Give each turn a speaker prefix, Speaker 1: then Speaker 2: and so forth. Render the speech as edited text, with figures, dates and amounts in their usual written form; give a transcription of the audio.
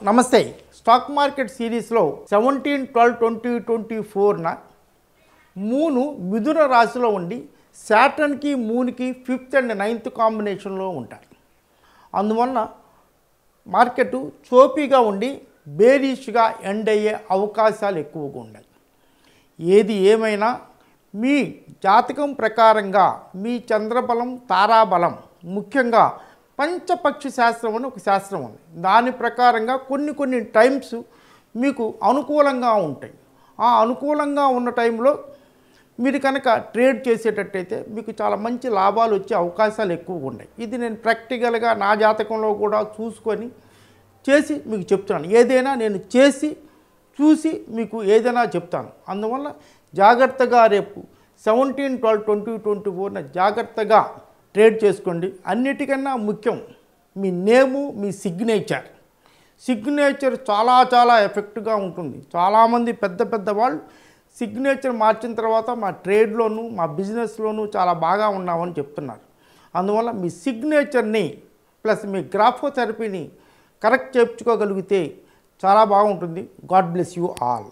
Speaker 1: నమస్తే stock market సిరీస్లో 17-12-2024న మూను మిథున రాశిలో ఉండి సాటర్న్కి మూన్కి 5th and 9th కాంబినేషన్లో ఉంటాయి. అందువల్ల మార్కెట్ చోపీగా ఉండి బేరిష్గా ఎండ్ అయ్యే అవకాశాలు ఎక్కువగా ఉన్నాయి. ఏది ఏమైనా మీ జాతకం ప్రకారంగా మీ చంద్రబలం తారాబలం ముఖ్యంగా పంచపక్షి శాస్త్రం అని ఒక శాస్త్రం ఉంది. దాని ప్రకారంగా కొన్ని టైమ్స్ మీకు అనుకూలంగా ఉంటాయి. ఆ అనుకూలంగా ఉన్న టైంలో మీరు కనుక ట్రేడ్ చేసేటట్టయితే మీకు చాలా మంచి లాభాలు వచ్చే అవకాశాలు ఎక్కువగా ఉన్నాయి. ఇది నేను ప్రాక్టికల్గా నా జాతకంలో కూడా చూసుకొని చేసి మీకు చెప్తున్నాను. ఏదైనా నేను చేసి చూసి మీకు ఏదైనా చెప్తాను. అందువల్ల జాగ్రత్తగా రేపు 17-12-2024న జాగ్రత్తగా ట్రేడ్ చేసుకోండి. అన్నిటికన్నా ముఖ్యం మీ నేము, మీ సిగ్నేచర్ చాలా ఎఫెక్ట్గా ఉంటుంది. చాలామంది పెద్ద వాళ్ళు సిగ్నేచర్ మార్చిన తర్వాత మా ట్రేడ్లోనూ మా బిజినెస్లోనూ చాలా బాగా ఉన్నామని చెప్తున్నారు. అందువల్ల మీ సిగ్నేచర్ని ప్లస్ మీ గ్రాఫోథెరపీని కరెక్ట్ చేయించుకోగలిగితే చాలా బాగుంటుంది. God bless you all.